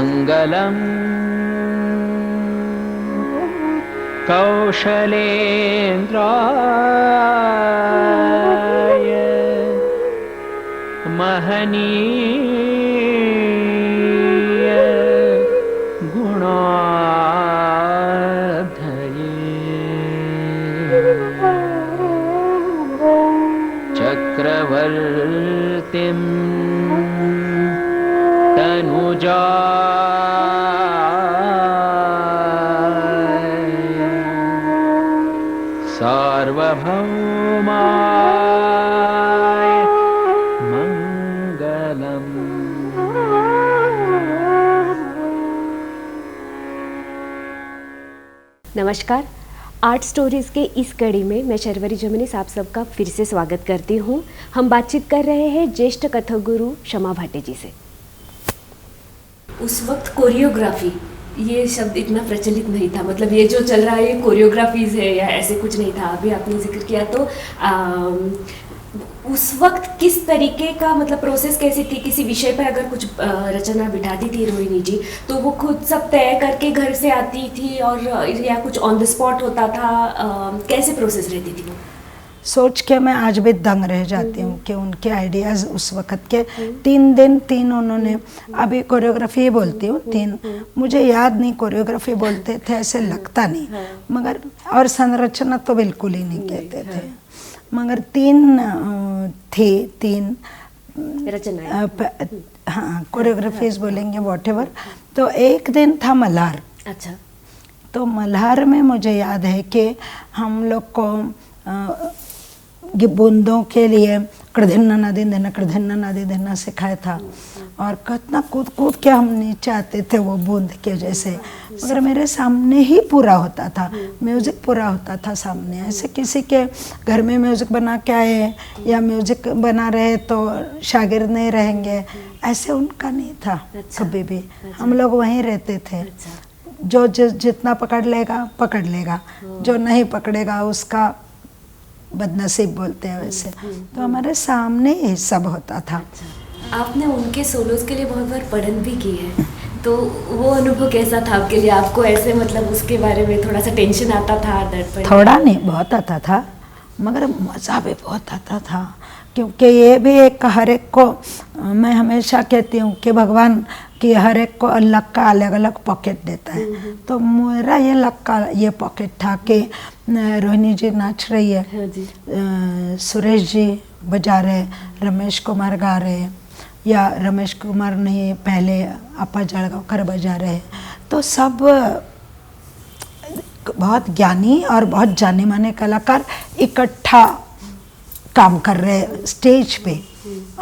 मङ्गलम् कौशलेन्द्राय महनीय गुणाधये चक्रवर्तिं तनुजा सार्वभौमाय मंगलम्। नमस्कार, art stories के इस कड़ी में मैं शर्वरी जमीनी आप सबका फिर से स्वागत करती हूँ। हम बातचीत कर रहे हैं ज्येष्ठ कथक गुरु शमा भाटे जी से। उस वक्त कोरियोग्राफी ये शब्द इतना प्रचलित नहीं था, मतलब ये जो चल रहा है ये कोरियोग्राफीज है या ऐसे कुछ नहीं था। अभी आपने जिक्र किया तो उस वक्त किस तरीके का मतलब प्रोसेस कैसी थी? किसी विषय पर अगर कुछ रचना बिठाती थी रोहिणी जी तो वो खुद सब तय करके घर से आती थी और या कुछ ऑन द स्पॉट होता था? कैसे प्रोसेस रहती थी वो? सोच के मैं आज भी दंग रह जाती हूँ कि उनके आइडियाज़ उस वक़्त के 3 दिन 3 उन्होंने, अभी कोरियोग्राफी ही बोलती हूँ 3, मुझे याद नहीं कोरियोग्राफी बोलते थे, ऐसे लगता नहीं, मगर और संरचना तो बिल्कुल ही नहीं कहते थे, मगर 3 थे 3 रचनाएं, हाँ कोरियोग्राफीज बोलेंगे वॉटेवर। तो एक दिन था मल्हार। अच्छा। तो मल्हार में मुझे याद है कि हम लोग को बूंदों के लिए कृधिन्ना नादी देना सिखाया था और कितना कूद कूद के हम नीचे आते थे वो बूंद के जैसे, मगर मेरे सामने ही पूरा होता था, म्यूज़िक पूरा होता था सामने। ऐसे किसी के घर में म्यूज़िक बना के आए या म्यूज़िक बना रहे तो शागिर्द नहीं रहेंगे, ऐसे उनका नहीं था। कभी भी हम लोग वहीं रहते थे। जो जितना पकड़ लेगा, जो नहीं पकड़ेगा उसका बदनसीब बोलते हैं वैसे। तो हमारे सामने ही सब होता था। आपने उनके सोलोज के लिए बहुत बार पढ़न भी की है, तो वो अनुभव कैसा था आपके लिए? आपको ऐसे मतलब उसके बारे में थोड़ा सा टेंशन आता था? दर्द? थोड़ा नहीं, बहुत आता था, मगर मज़ा भी बहुत आता था, क्योंकि ये भी एक हर एक को, मैं हमेशा कहती हूँ कि भगवान कि हर एक को अल्लाह का अलग अलग पॉकेट देता है। तो मेरा ये लक का ये पॉकेट था कि रोहिणी जी नाच रही है, सुरेश जी बजा रहे, रमेश कुमार गा रहे, या रमेश कुमार नहीं पहले आपा जड़गांवकर बजा रहे, तो सब बहुत ज्ञानी और बहुत जाने माने कलाकार इकट्ठा काम कर रहे स्टेज पे,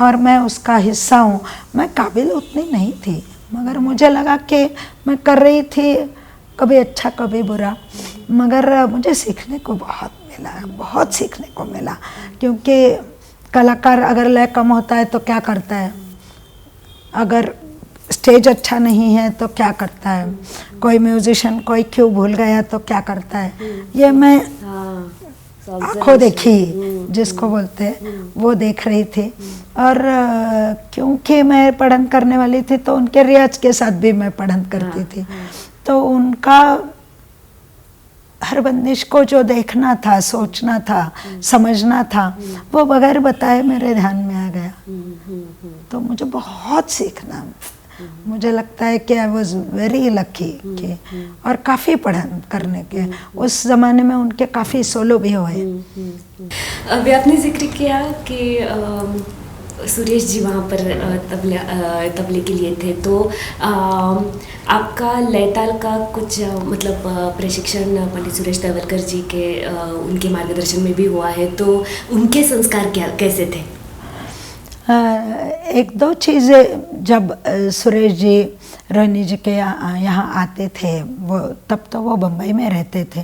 और मैं उसका हिस्सा हूँ। मैं काबिल उतनी नहीं थी, मगर मुझे लगा कि मैं कर रही थी, कभी अच्छा कभी बुरा, मगर मुझे सीखने को बहुत मिला, बहुत सीखने को मिला। क्योंकि कलाकार अगर लय कम होता है तो क्या करता है, अगर स्टेज अच्छा नहीं है तो क्या करता है, कोई म्यूजिशियन कोई क्यों भूल गया तो क्या करता है, ये मैं आँखों देखी जिसको बोलते हैं वो देख रही थी। और क्योंकि मैं पढ़न करने वाली थी तो उनके रियाज के साथ भी मैं पढ़न करती थी, तो उनका हर बंदिश को जो देखना था, सोचना था, समझना था, वो बगैर बताए मेरे ध्यान में आ गया। तो मुझे बहुत सीखना, मुझे लगता है कि आई वॉज वेरी लकी कि, और काफ़ी पढ़न करने के उस ज़माने में उनके काफ़ी सोलो भी हुए। अभी आपने जिक्र किया कि सुरेश जी वहाँ पर तबले के लिए थे, तो आपका लयताल का कुछ मतलब प्रशिक्षण पंडित सुरेश तवलकर जी के उनके मार्गदर्शन में भी हुआ है, तो उनके संस्कार कैसे थे? एक दो चीज़ें, जब सुरेश जी रोहिणी जी के यहाँ आते थे, वो तब तो वो बम्बई में रहते थे,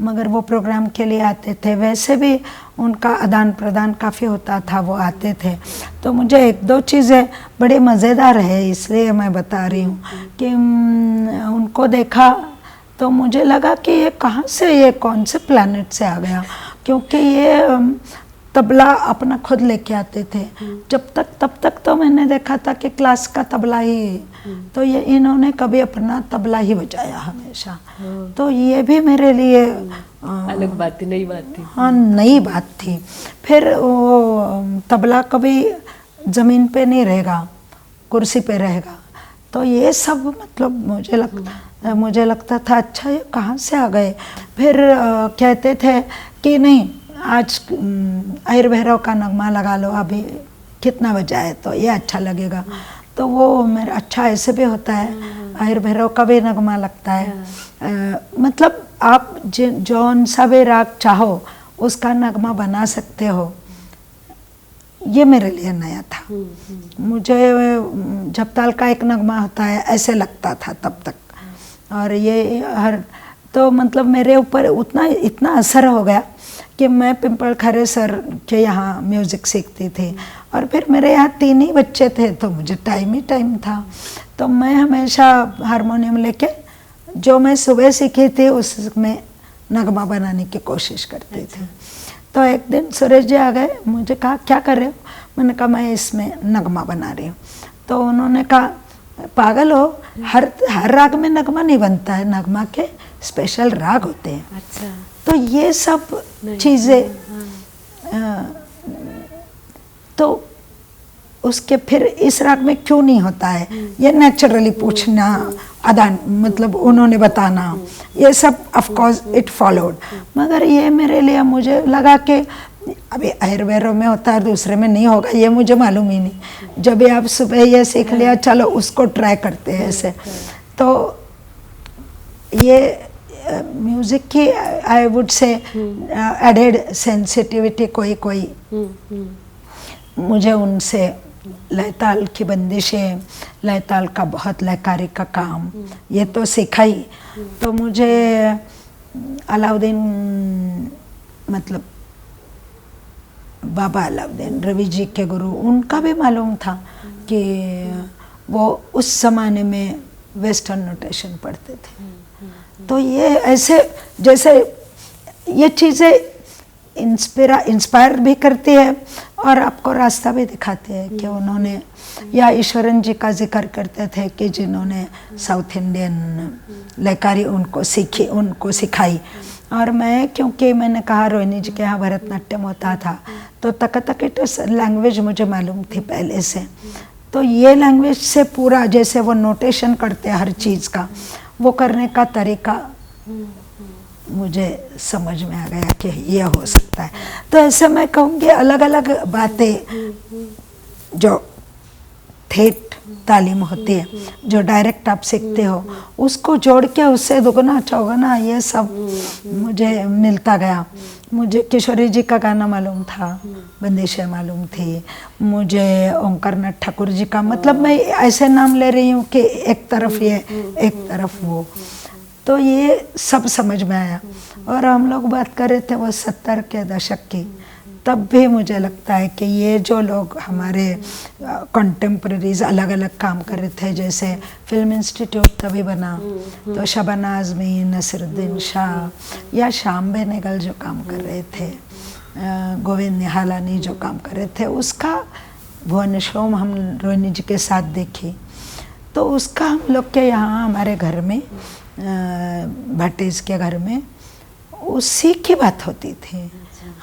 मगर वो प्रोग्राम के लिए आते थे, वैसे भी उनका आदान प्रदान काफ़ी होता था, वो आते थे। तो मुझे एक दो चीज़ें बड़ी मज़ेदार है, इसलिए मैं बता रही हूँ कि उनको देखा तो मुझे लगा कि ये कहाँ से, ये कौन से प्लैनेट से आ गया, क्योंकि ये तबला अपना खुद लेके आते थे। तब तक तो मैंने देखा था कि क्लास का तबला ही, तो ये इन्होंने कभी अपना तबला ही बजाया हमेशा। तो ये भी मेरे लिए अलग बात थी, नई बात थी। हाँ, नई बात थी। फिर वो तबला कभी ज़मीन पे नहीं रहेगा, कुर्सी पे रहेगा। तो ये सब मतलब मुझे लगता था अच्छा ये कहाँ से आ गए। फिर कहते थे कि नहीं आज अहिर भैरव का नगमा लगा लो, अभी कितना बजाए तो ये अच्छा लगेगा। तो वो मेरा अच्छा ऐसे भी होता है, अहिर भैरव का भी नगमा लगता है। मतलब आप जौन सा भी राग चाहो उसका नगमा बना सकते हो। ये मेरे लिए नया था। मुझे झपताल का एक नगमा होता है ऐसे लगता था तब तक, और ये तो मतलब मेरे ऊपर इतना असर हो गया कि मैं पिंपल खरे सर के यहाँ म्यूज़िक सीखती थी, और फिर मेरे यहाँ 3 ही बच्चे थे तो मुझे टाइम था। तो मैं हमेशा हारमोनियम लेके जो मैं सुबह सीखी थी उसमें नगमा बनाने की कोशिश करती थी। तो एक दिन सुरेश जी आ गए, मुझे कहा क्या कर रहे हो? मैंने कहा मैं इसमें नगमा बना रही हूँ। तो उन्होंने कहा पागल हो, हर राग में नगमा नहीं बनता है, नगमा के स्पेशल राग होते हैं। अच्छा। तो ये सब चीज़ें तो उसके फिर इस राग में क्यों नहीं होता है, ये नेचुरली पूछना, आदान मतलब उन्होंने बताना, ये सब ऑफ कोर्स इट फॉलोड। मगर ये मेरे लिए मुझे लगा कि अभी अहिर भैरव में होता है, दूसरे में नहीं होगा, ये मुझे मालूम ही नहीं। जब भी आप सुबह ये सीख लिया, चलो उसको ट्राई करते हैं ऐसे। तो ये म्यूज़िक की आई वुड से एडेड सेंसिटिविटी कोई मुझे उनसे लयताल की बंदिशें, लयताल का बहुत लयकारी का काम, ये तो सीखा ही। तो मुझे अलाउद्दीन मतलब बाबा अलाउद्दीन रवि जी के गुरु, उनका भी मालूम था कि वो उस ज़माने में वेस्टर्न नोटेशन पढ़ते थे। तो ये ऐसे जैसे ये चीज़ें इंस्पायर भी करती है और आपको रास्ता भी दिखाते हैं कि उन्होंने, या ईश्वरन जी का जिक्र करते थे कि जिन्होंने साउथ इंडियन लयकारी उनको सिखाई। और मैं, क्योंकि मैंने कहा रोहिणी जी के यहाँ भरतनाट्यम होता था, तो तकतकिट लैंग्वेज मुझे मालूम थी पहले से। तो ये लैंग्वेज से पूरा जैसे वो नोटेशन करते हैं हर चीज़ का, वो करने का तरीका मुझे समझ में आ गया कि ये हो सकता है। तो ऐसे मैं कहूँगी अलग अलग बातें जो ठेठ तालीम होती है, जो डायरेक्ट आप सीखते हो, उसको जोड़ के उससे दुगना चौगुना ये सब मुझे मिलता गया। मुझे किशोरी जी का गाना मालूम था, बंदिशें मालूम थी, मुझे ओंकारनाथ ठाकुर जी का, मतलब मैं ऐसे नाम ले रही हूँ कि एक तरफ ये एक तरफ वो, तो ये सब समझ में आया। और हम लोग बात कर रहे थे वो 70 के दशक की, तब भी मुझे लगता है कि ये जो लोग हमारे कंटेम्प्रेरीज अलग अलग काम कर रहे थे, जैसे फिल्म इंस्टीट्यूट तभी बना, तो शबाना आज़मी, नसीरुद्दीन शाह या श्याम बेनेगल जो काम कर रहे थे, गोविंद निहालानी जो काम कर रहे थे, उसका भुवन शोम हम रोहिणी जी के साथ देखी। तो उसका हम लोग के यहाँ हमारे घर में, भट्टीज के घर में उसी की बात होती थी।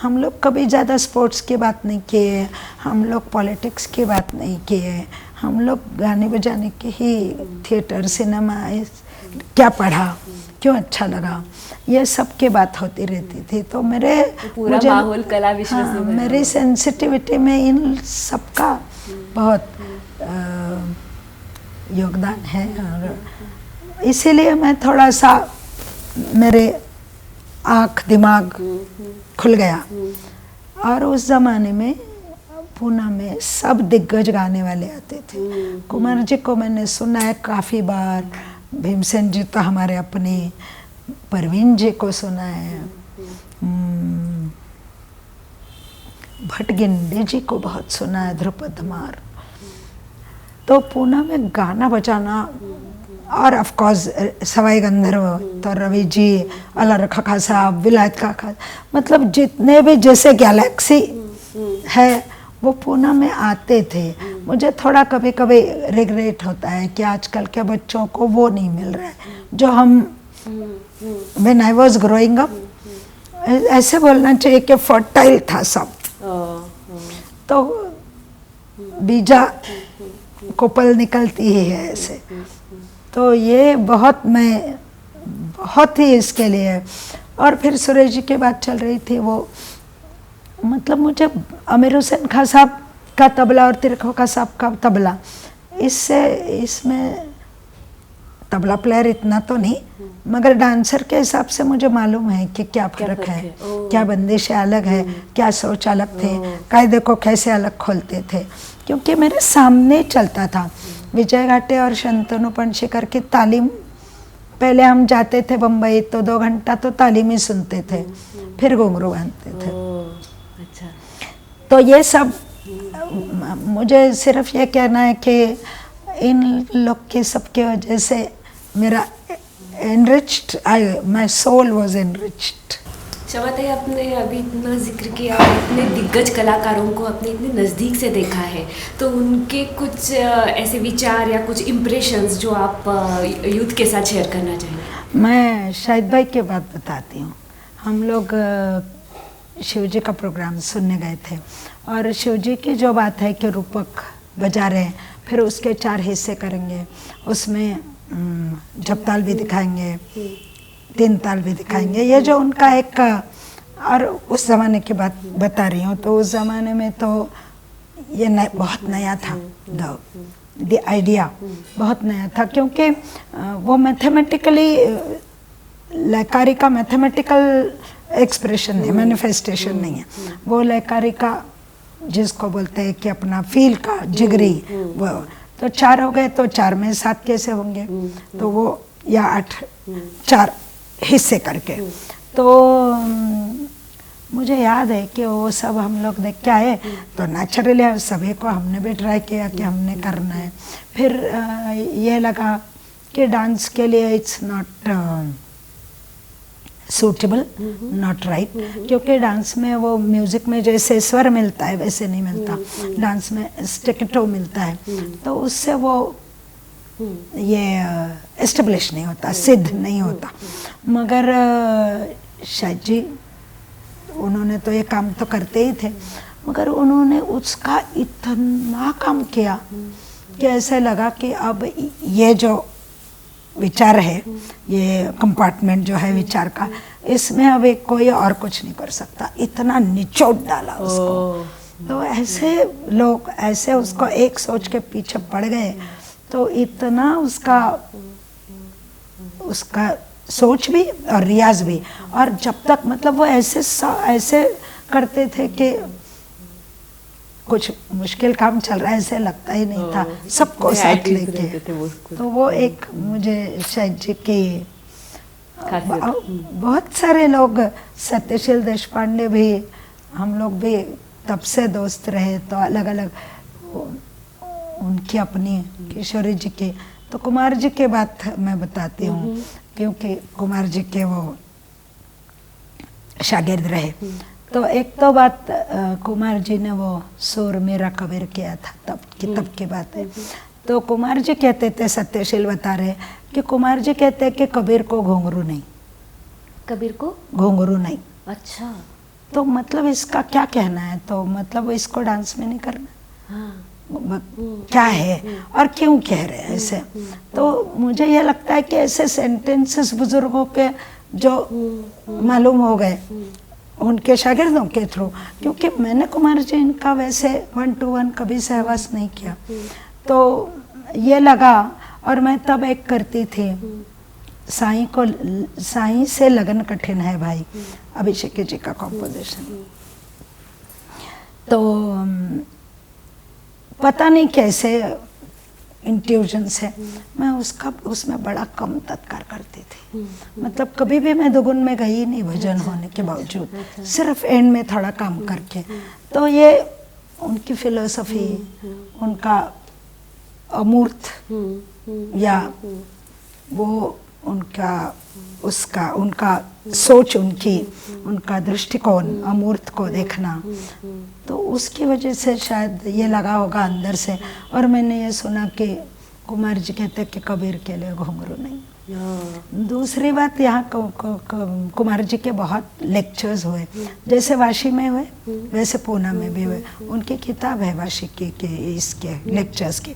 हम लोग कभी ज़्यादा स्पोर्ट्स की बात नहीं किए, हम लोग पॉलिटिक्स की बात नहीं किए, हम लोग गाने बजाने के ही, थिएटर सिनेमा क्या पढ़ा, क्यों अच्छा लगा, ये सब की बात होती रहती थी। तो मेरे पूरा माहौल कला विषय से बना। मेरी सेंसिटिविटी में इन सब का बहुत योगदान है, और इसीलिए मैं थोड़ा सा, मेरे आँख दिमाग खुल गया। और उस ज़माने में पूना में सब दिग्गज गाने वाले आते थे। कुमार जी को मैंने सुना है काफ़ी बार, भीमसेन जी तो हमारे अपने, परवीन जी को सुना है, भटगिंडे जी को बहुत सुना है, ध्रुपद धमार। तो पूना में गाना बजाना, और ऑफ कोर्स सवाई गंधर्व तो रवि जी, अल्लाह रखा खासा, विलायत का खासा, मतलब जितने भी जैसे गैलेक्सी है वो पूना में आते थे। मुझे थोड़ा कभी कभी रिग्रेट होता है कि आजकल के बच्चों को वो नहीं मिल रहा है जो हम when I was growing up, ऐसे बोलना चाहिए कि फर्टाइल था सब। तो बीजा कोपल निकलती ही है ऐसे। तो ये बहुत ही इसके लिए है। और फिर सुरेश जी की बात चल रही थी, वो मतलब मुझे अमीर हुसैन खां साहब का तबला और तिरखोका साहब का तबला, इसमें तबला प्लेयर इतना तो नहीं, मगर डांसर के हिसाब से मुझे मालूम है कि क्या फर्क है, क्या बंदिशें अलग है, क्या सोच अलग थे, कायदे को कैसे अलग खोलते थे। क्योंकि मेरे सामने चलता था विजय घाटे और शंतनु पणशीकर की तालीम। पहले हम जाते थे बम्बई तो 2 घंटा तो तालीम ही सुनते थे, फिर घुंघरू बांधते थे। अच्छा। तो ये सब मुझे सिर्फ ये कहना है कि इन लोग की सबकी वजह से मेरा enriched, my soul was enriched। शमाताई, आपने अभी इतना जिक्र किया, इतने दिग्गज कलाकारों को आपने इतने नज़दीक से देखा है, तो उनके कुछ ऐसे विचार या कुछ इम्प्रेशंस जो आप यूथ के साथ शेयर करना चाहेंगे? मैं शाहिद भाई की बात बताती हूँ। हम लोग शिव जी का प्रोग्राम सुनने गए थे और शिव जी की जो बात है कि रूपक बजा रहे हैं, फिर उसके 4 हिस्से करेंगे, उसमें जपताल भी दिखाएंगे, 3 ताल भी दिखाएंगे। ये जो उनका एक, और उस ज़माने की बात बता रही हूँ, तो उस ज़माने में तो ये बहुत नया था, द आइडिया बहुत नया था। क्योंकि वो मैथमेटिकली लयकारी का मैथमेटिकल एक्सप्रेशन है, मैनिफेस्टेशन नहीं है। वो लयकारी का जिसको बोलते हैं कि अपना फील का जिगरी, वो तो 4 हो गए, तो 4 में 7 कैसे होंगे, तो वो या 8 4 हिस्से करके। तो मुझे याद है कि वो सब हम लोग देख के आए, तो नेचुरली सभी को हमने भी ट्राई किया कि हमने करना है। फिर ये लगा कि डांस के लिए it's not suitable, not right, क्योंकि डांस में वो म्यूजिक में जैसे स्वर मिलता है वैसे नहीं मिलता, डांस में स्टिकेटो मिलता है, तो उससे वो ये एस्टेब्लिश नहीं होता, सिद्ध नहीं होता। मगर शायद जी उन्होंने तो ये काम तो करते ही थे, मगर उन्होंने उसका इतना काम किया कि ऐसे लगा कि अब ये जो विचार है, ये कंपार्टमेंट जो है विचार का, इसमें अब एक कोई और कुछ नहीं कर सकता, इतना निचोड़ डाला उसको। तो ऐसे लोग ऐसे उसको एक सोच के पीछे पड़ गए, तो इतना उसका सोच भी और रियाज भी। और जब तक मतलब वो ऐसे करते थे कि कुछ मुश्किल काम चल रहा है ऐसे लगता ही नहीं था, सबको साथ लेके। तो वो एक मुझे शायद जी की बहुत सारे लोग, सत्यशील देशपांडे भी, हम लोग भी तब से दोस्त रहे, तो अलग अलग उनकी अपनी, किशोरी जी की। तो कुमार जी की बात मैं बताती हूँ, क्योंकि कुमार जी के वो शागिर्द रहे। तो एक तो बात, कुमार जी ने वो सुर मेरा कबीर किया था, तब की बात है। तो कुमार जी कहते थे, सत्यशील बता रहे कि कुमार जी कहते हैं कि कबीर को घुंघरू नहीं, कबीर को घुंघरू नहीं। अच्छा, तो मतलब इसका क्या कहना है? तो मतलब इसको डांस में नहीं करना, हाँ, क्या है और क्यों कह रहे हैं ऐसे? तो मुझे ये लगता है कि ऐसे सेंटेंसेस बुजुर्गों के जो मालूम हो गए उनके शागिर्दों के थ्रू, क्योंकि मैंने कुमार जी इनका वैसे 1 to 1 कभी सहवास नहीं किया, तो ये लगा। और मैं तब एक करती थी, साईं से लगन कठिन है भाई, अभिषेक जी का कॉम्पोजिशन। तो पता नहीं कैसे इंट्यूजन से मैं उसमें बड़ा कम तत्कार करती थी। मतलब कभी भी मैं दुगुन में गई नहीं भजन होने के बावजूद, सिर्फ एंड में थोड़ा काम करके। तो ये उनकी फिलोसफी, उनका अमूर्त या वो उनका उसका उनका सोच, उनका दृष्टिकोण, अमूर्त को देखना, तो उसकी वजह से शायद ये लगा होगा अंदर से। और मैंने ये सुना कि कुमार जी कहते कि कबीर के लिए घुंघरू नहीं। दूसरी बात, यहाँ कुमार जी के बहुत लेक्चर्स हुए, जैसे वाशी में हुए वैसे पूना में भी हुए। उनकी किताब है वाशी के इसके लेक्चर्स की,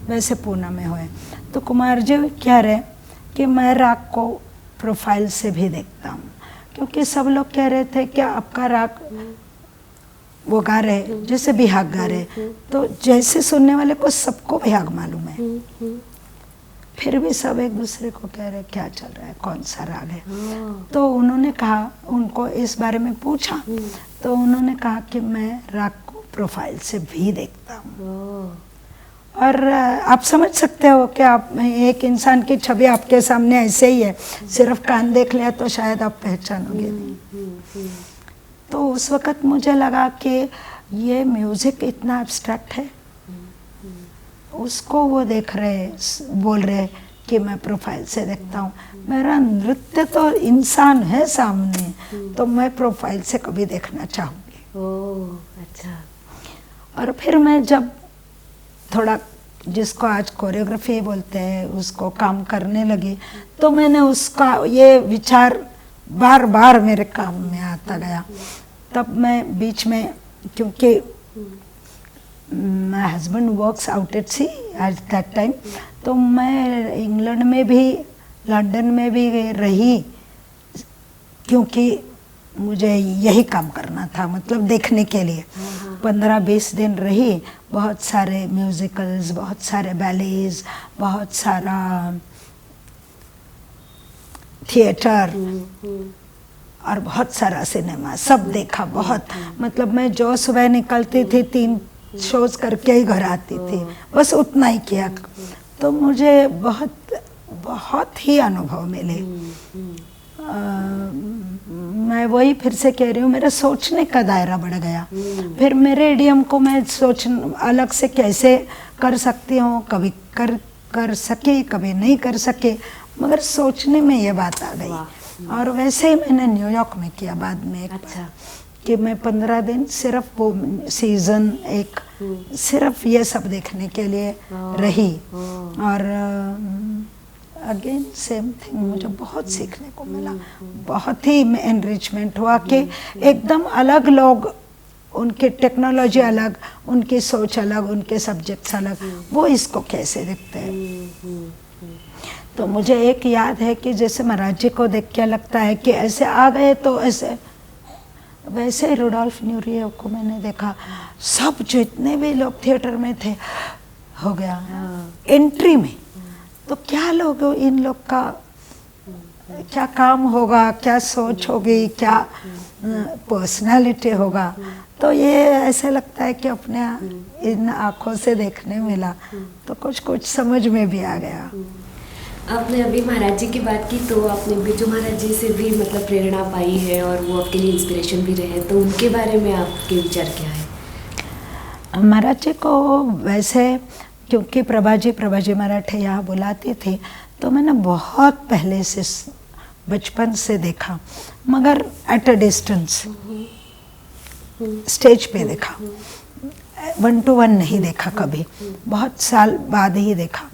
वैसे पूना में हुए। तो कुमार जी कह रहे कि मैं राग को प्रोफाइल से भी देखता हूँ, क्योंकि सब लोग कह रहे थे कि आपका राग वो गा रहे जैसे बिहाग गा रहे, तो जैसे सुनने वाले को सबको बिहाग मालूम है, फिर भी सब एक दूसरे को कह रहे क्या चल रहा है, कौन सा राग है। तो उन्होंने कहा, उनको इस बारे में पूछा, तो उन्होंने कहा कि मैं राग को प्रोफाइल से भी देखता हूँ। और आप समझ सकते हो कि आप एक इंसान की छवि आपके सामने ऐसे ही है, सिर्फ कान देख लिया तो शायद आप पहचानोगे नहीं। तो उस वक़्त मुझे लगा कि ये म्यूज़िक इतना एब्स्ट्रैक्ट है, उसको वो देख रहे, बोल रहे कि मैं प्रोफाइल से देखता हूँ। मेरा नृत्य तो इंसान है सामने, तो मैं प्रोफाइल से कभी देखना चाहूँगी। ओह अच्छा। और फिर मैं जब थोड़ा, जिसको आज कोरियोग्राफी बोलते हैं, उसको काम करने लगी, तो मैंने उसका ये विचार बार बार मेरे काम में आता गया। तब मैं बीच में, क्योंकि my husband works out at sea at that time, तो मैं इंग्लैंड में भी लंदन में भी रही, क्योंकि मुझे यही काम करना था, मतलब देखने के लिए 15-20 दिन रही। बहुत सारे म्यूजिकल्स, बहुत सारे बैलेज, बहुत सारा थिएटर और बहुत सारा सिनेमा, सब देखा बहुत। मतलब मैं जो सुबह निकलती थी 3 शोज करके ही घर आती थी, बस उतना ही किया। तो मुझे बहुत ही अनुभव मिले। मैं वही फिर से कह रही हूँ, मेरा सोचने का दायरा बढ़ गया। फिर मेरे इडियम को मैं अलग से कैसे कर सकती हूँ, कभी कर सके, कभी नहीं कर सके, मगर सोचने में ये बात आ गई। और वैसे ही मैंने न्यूयॉर्क में किया बाद में एक बार, कि मैं 15 दिन सिर्फ वो सीज़न एक सिर्फ ये सब देखने के लिए रही। और अगेन सेम थिंग, मुझे बहुत सीखने को मिला, बहुत ही एनरिचमेंट हुआ कि एकदम अलग लोग, उनकी टेक्नोलॉजी अलग, उनकी सोच अलग, उनके सब्जेक्ट्स अलग, वो इसको कैसे देखते हैं। तो मुझे एक याद है कि जैसे महाराज जी को देख के लगता है कि ऐसे आ गए तो ऐसे, वैसे रुडोल्फ न्यूरियो को मैंने देखा, सब जितने भी लोग थिएटर में थे हो गया एंट्री में। तो क्या लोग, इन लोग का क्या काम होगा, क्या सोच होगी, क्या पर्सनालिटी होगा। तो ये ऐसे लगता है कि अपने इन आँखों से देखने मिला, तो कुछ समझ में भी आ गया। आपने अभी महाराज जी की बात की, तो आपने बिरजू महाराज जी से भी मतलब प्रेरणा पाई है और वो आपके लिए इंस्पिरेशन भी रहे, तो उनके बारे में आपके विचार क्या है? महाराज जी को वैसे, क्योंकि प्रभा जी मराठे यहाँ बुलाती थी, तो मैंने बहुत पहले से बचपन से देखा, मगर एट अ डिस्टेंस, स्टेज पे देखा, 1 to 1 नहीं देखा कभी, बहुत साल बाद ही देखा।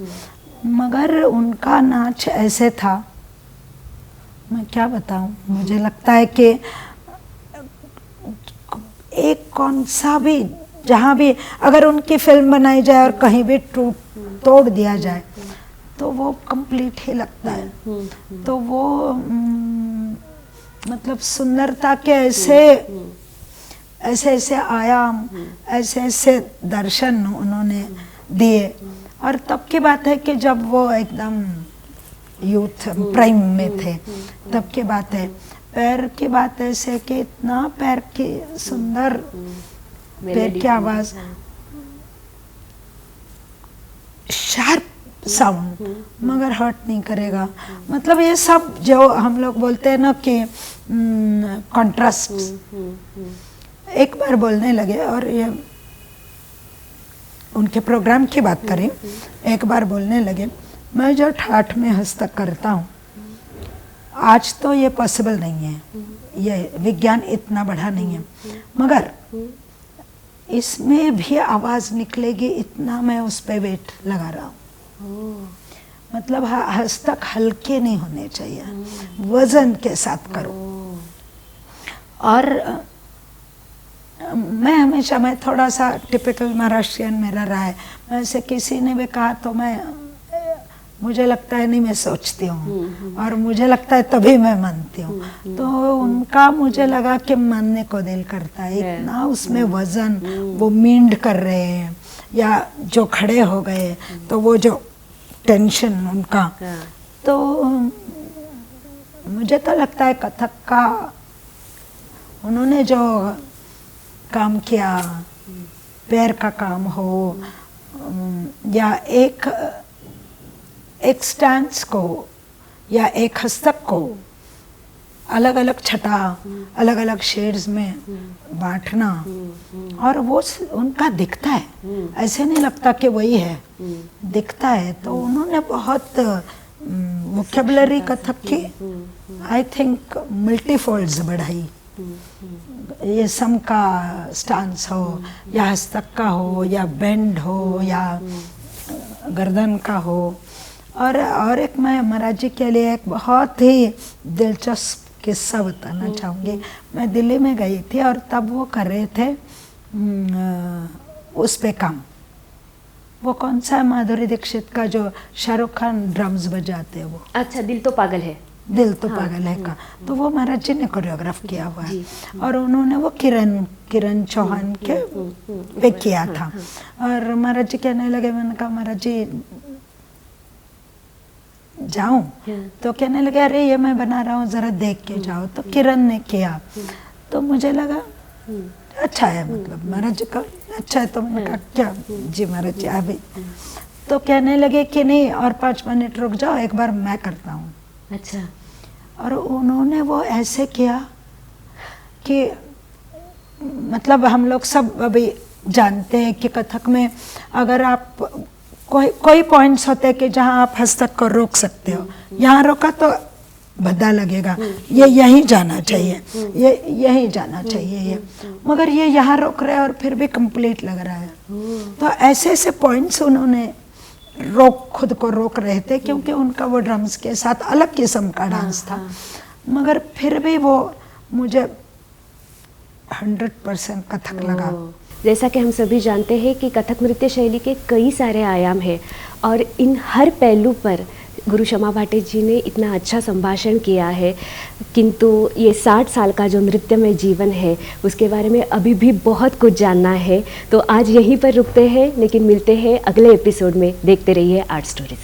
मगर उनका नाच ऐसे था, मैं क्या बताऊं, मुझे लगता है कि एक कौन सा भी, जहाँ भी अगर उनकी फिल्म बनाई जाए और कहीं भी तोड़ दिया जाए तो वो कंप्लीट ही लगता है। तो वो मतलब सुंदरता के ऐसे आयाम, ऐसे दर्शन उन्होंने दिए। और तब की बात है कि जब वो एकदम यूथ प्राइम में थे, तब की बात है। पैर की बात ऐसे कि इतना पैर की सुंदर पैर की आवाज, शार्प साउंड, मगर हर्ट नहीं करेगा। मतलब ये सब जो हम लोग बोलते हैं ना कि कॉन्ट्रास्ट, एक बार बोलने लगे, और ये उनके प्रोग्राम की बात करें, एक बार बोलने लगे, मैं जो ठाठ में हस्तक करता हूँ आज तो ये पॉसिबल नहीं है, ये विज्ञान इतना बढ़ा नहीं है, मगर इसमें भी आवाज़ निकलेगी इतना मैं उस पे वेट लगा रहा हूँ। मतलब हस्तक हल्के नहीं होने चाहिए, वजन के साथ करो। और मैं थोड़ा सा टिपिकल महाराष्ट्रियन मेरा रहा है, वैसे किसी ने भी कहा तो मुझे लगता है नहीं, मैं सोचती हूँ और मुझे लगता है तभी मैं मानती हूँ। तो उनका मुझे लगा कि मानने को दिल करता है, इतना उसमें वजन, वो मींड कर रहे हैं या जो खड़े हो गए तो वो जो टेंशन उनका, तो मुझे तो लगता है कथक का उन्होंने जो काम किया, पैर का काम हो या एक स्टैंस को या एक हस्तक को अलग अलग छटा, अलग अलग शेड्स में बांटना, और वो उनका दिखता है, ऐसे नहीं लगता कि वही है, दिखता है। तो उन्होंने बहुत वोकैबुलरी कथक की आई थिंक मल्टीफोल्ड्स बढ़ाई। ये सम का स्टांस हो या हस्तक का हो या बेंड हो या गर्दन का हो। और एक मैं महाराज जी के लिए एक बहुत ही दिलचस्प किस्सा बताना चाहूँगी। मैं दिल्ली में गई थी और तब वो कर रहे थे उस पे काम, वो कौन सा है माधुरी दीक्षित का जो शाहरुख खान ड्रम्स बजाते हैं वो, अच्छा दिल तो पागल है, दिल तो पागल है का, तो वो महाराज जी ने कोरियोग्राफ किया हुआ है और उन्होंने वो किरण चौहान के पे किया था। और महाराज जी कहने लगे, मैंने कहा महाराज जी जाऊं, तो कहने लगे अरे ये मैं बना रहा हूँ जरा देख के जाओ। तो किरण ने किया तो मुझे लगा अच्छा है, मतलब महाराज जी का अच्छा है। तो मैंने कहा क्या जी महाराज जी अभी, तो कहने लगे कि नहीं और 5 मिनट रुक जाओ, एक बार मैं करता हूँ। अच्छा। और उन्होंने वो ऐसे किया कि मतलब हम लोग सब अभी जानते हैं कि कथक में अगर आप कोई पॉइंट्स होते हैं कि जहाँ आप हस्तक को रोक सकते हो, यहाँ रोका तो भद्दा लगेगा, ये यहीं जाना चाहिए, ये यहीं जाना चाहिए, ये मगर ये यहाँ रोक रहा है और फिर भी कंप्लीट लग रहा है। तो ऐसे ऐसे पॉइंट्स उन्होंने खुद को रोक रहे थे, क्योंकि उनका वो ड्रम्स के साथ अलग किस्म का डांस था, मगर फिर भी वो मुझे 100% कथक लगा। जैसा कि हम सभी जानते हैं कि कथक नृत्य शैली के कई सारे आयाम हैं और इन हर पहलू पर गुरु शमा भाटे जी ने इतना अच्छा संभाषण किया है, किंतु ये 60 साल का जो नृत्यमय जीवन है उसके बारे में अभी भी बहुत कुछ जानना है। तो आज यहीं पर रुकते हैं, लेकिन मिलते हैं अगले एपिसोड में। देखते रहिए आर्ट स्टोरीज।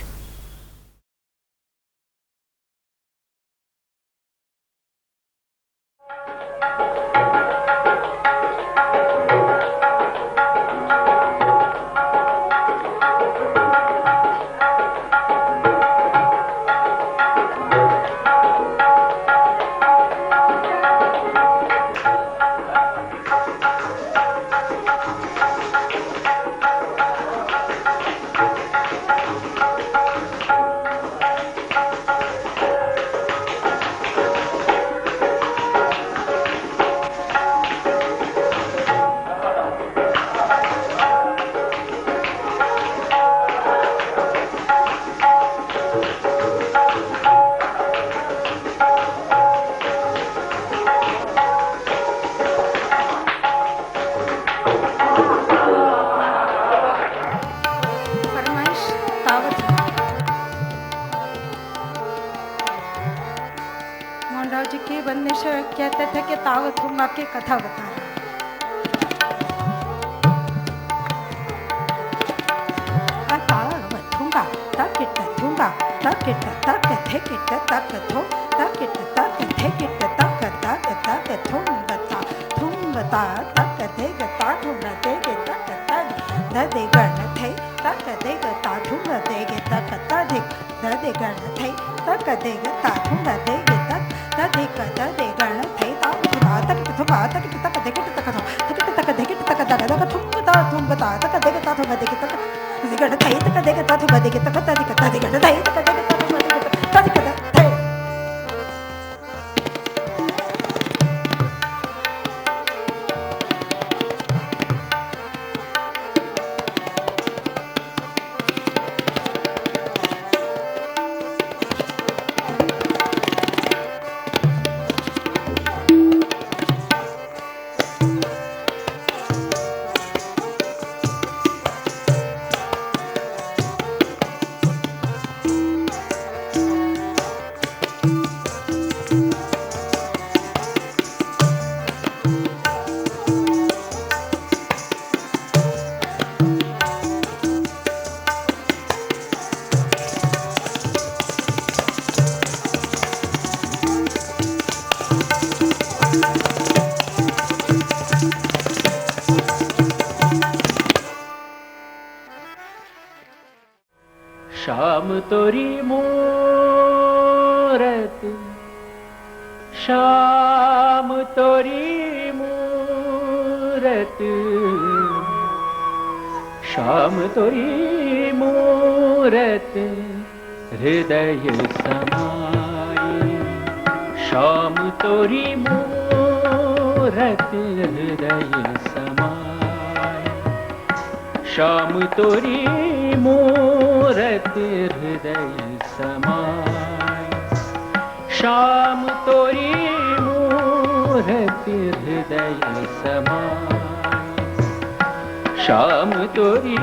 कहते थे कि तावत हुंगा की कथा बता रहा। तावत हुंगा तकिट थुंगा तकिट तक थे किट तक थो तकिट तक थे किट तक तक थुम बता तक दे गता थुम दे गे तक तक दे गण थे तक दे गता थुम दे गे तक तक दे गण थे तक दे गता थुम दे गे तक तक दे गण थे तक थुमा तक तक दे गे तक तक दे गे तक तक थुम बता तक दे गता थुम दे गे तक गण थे तक दे गता थुम दे गे तक तक दे गण थे तक दे गता थुम दे गे तक श्याम तोरी मूरत, श्याम तोरी मूरत, श्याम तोरी मूरत हृदय समाई, श्याम तोरी मूरत हृदय समाई, श्याम तोरी मूरत हृदय समाई, श्याम तोरी मूरत हृदय समाई, श्याम तोरी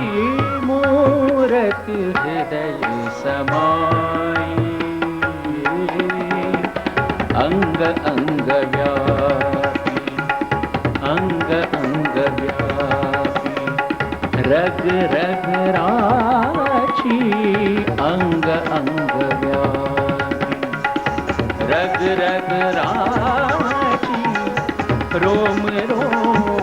मूरत हृदय समाई, अंग अंग व्यापी, अंग अंग व्यापी, रग रग राची, अंग अंग व्यापी, रग रग राची, रोम रोम